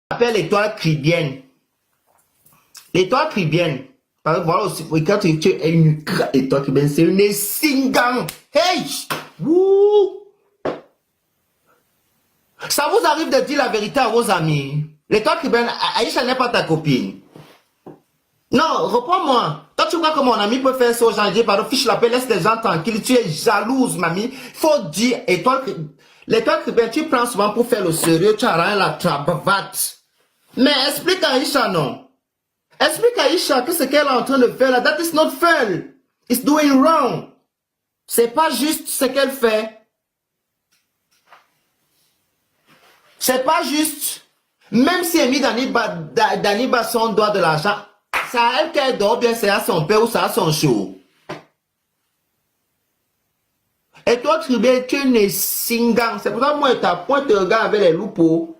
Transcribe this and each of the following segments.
Appelle l'étoile cribienne. L'étoile cribienne. Parce que voilà aussi, quand tu es une étoile cribienne, c'est une singang. Hey! Wouh! Ça vous arrive de dire la vérité à vos amis. L'étoile cribienne, Aïcha n'est pas ta copine. Non, reprends-moi. Toi, tu crois que mon ami peut faire ça aux gens? Dire, pardon, fiche la paix, laisse les gens tranquilles. Tu es jalouse, mamie. Faut dire, l'étoile cribienne, tu prends souvent pour faire le sérieux. Tu as rien la trabavate. Mais explique à Aïcha, non. Explique à Aïcha que ce qu'elle est en train de faire là, that is not fair. It's doing wrong. C'est pas juste ce qu'elle fait. C'est pas juste. Même si elle mis Daniba son doigt de l'argent, c'est à elle qu'elle dort bien, c'est à son père ou c'est à son show. Et toi, Tribé, tu es singang. C'est pour ça que moi, ta pointe te regarde avec les loupeaux.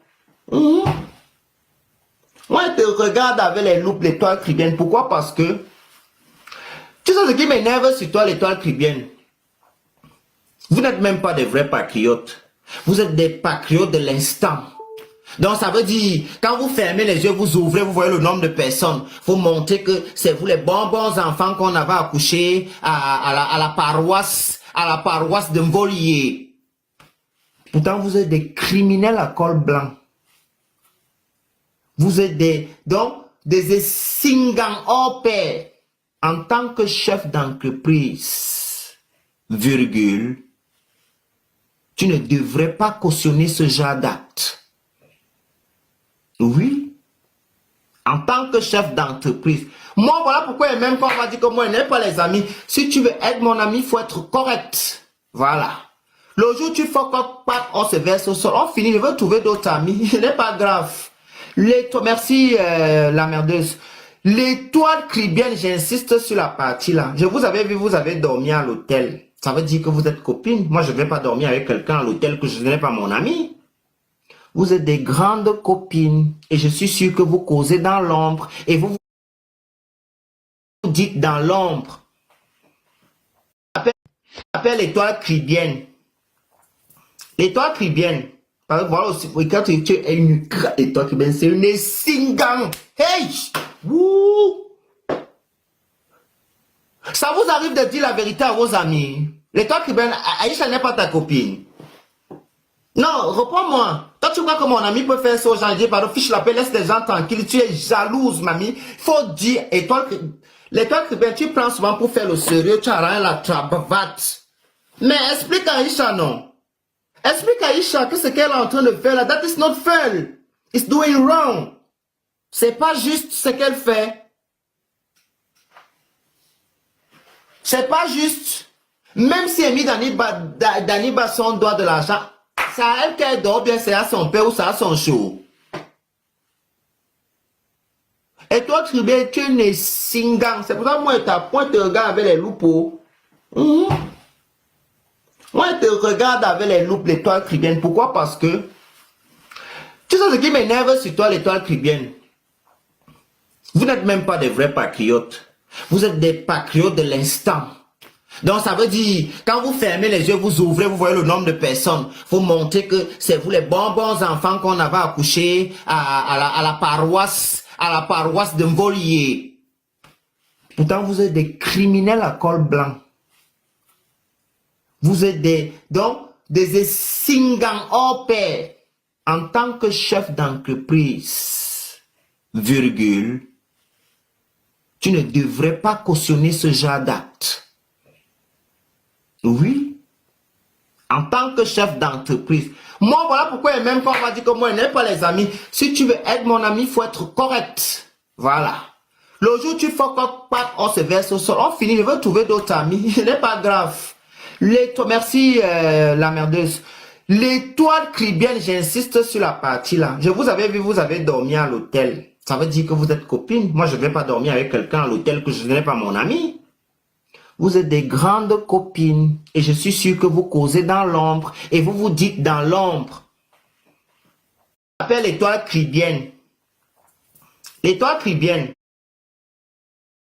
Moi, je te regarde avec les loupes, l'étoile cribienne. Pourquoi? Parce que, tu sais ce qui m'énerve sur toi, l'étoile cribienne. Vous n'êtes même pas des vrais patriotes. Vous êtes des patriotes de l'instant. Donc, ça veut dire, quand vous fermez les yeux, vous ouvrez, vous voyez le nombre de personnes. Vous montrez que c'est vous les bons enfants qu'on avait accouchés à la paroisse de Mvolier. Pourtant, vous êtes des criminels à col blanc. Vous êtes des singans hors pair. En tant que chef d'entreprise, virgule, tu ne devrais pas cautionner ce genre d'acte. Oui. En tant que chef d'entreprise. Moi, voilà pourquoi, même quand on va dire que moi, je n'aime pas les amis. Si tu veux être mon ami, il faut être correct. Voilà. Le jour où tu fais pas, on se verse au sol. On finit, je veux trouver d'autres amis. Ce n'est pas grave. Merci, la merdeuse. L'étoile cribienne, j'insiste sur la partie là. Je vous avais vu, vous avez dormi à l'hôtel. Ça veut dire que vous êtes copine. Moi, je ne vais pas dormir avec quelqu'un à l'hôtel que je n'ai pas mon ami. Vous êtes des grandes copines. Et je suis sûr que vous causez dans l'ombre. Et vous dites dans l'ombre. Appelle l'étoile cribienne. L'étoile cribienne. Parce que voilà aussi, quand tu es une étoile cribienne, c'est une singang. Hey! Wouh! Ça vous arrive de dire la vérité à vos amis. L'étoile cribienne, Aïcha n'est pas ta copine. Non, reprends-moi. Toi, tu crois que mon ami peut faire ça aux gens? Dire, pardon, fiche la paix, laisse les gens tranquilles. Tu es jalouse, mamie. Faut dire, l'étoile cribienne, tu prends souvent pour faire le sérieux. Tu as rien la trabavate. Mais explique à Aïcha, non. Explique à Aïcha que ce qu'elle est en train de faire là, that is not fair. It's doing wrong. C'est pas juste ce qu'elle fait. C'est pas juste. Même si elle mis Daniba son doigt de l'argent, c'est à elle qu'elle dort bien, c'est à son père ou c'est à son show. Et toi, Tribé, tu es singang. C'est pour ça que moi, ta pointe te regarde avec les loupeaux. Moi, je te regarde avec les loupes, l'étoile cribienne. Pourquoi? Parce que, tu sais ce qui m'énerve sur toi, l'étoile cribienne. Vous n'êtes même pas des vrais patriotes. Vous êtes des patriotes de l'instant. Donc, ça veut dire, quand vous fermez les yeux, vous ouvrez, vous voyez le nombre de personnes. Vous montrez que c'est vous les bons enfants qu'on avait accouchés à la paroisse de Mvolier. Pourtant, vous êtes des criminels à col blanc. Vous êtes des singans hors pair. En tant que chef d'entreprise, virgule, tu ne devrais pas cautionner ce genre d'acte. Oui. En tant que chef d'entreprise. Moi, voilà pourquoi, même quand on va dire que moi, je n'aime pas les amis. Si tu veux être mon ami, il faut être correct. Voilà. Le jour où tu fais pas, on se verse au sol. On finit, je veux trouver d'autres amis. Ce n'est pas grave. Merci, la merdeuse. L'étoile cribienne, j'insiste sur la partie là. Je vous avais vu, vous avez dormi à l'hôtel. Ça veut dire que vous êtes copine. Moi, je ne vais pas dormir avec quelqu'un à l'hôtel que je n'ai pas mon ami. Vous êtes des grandes copines. Et je suis sûr que vous causez dans l'ombre. Et vous vous dites dans l'ombre. Appelle l'étoile cribienne. L'étoile cribienne.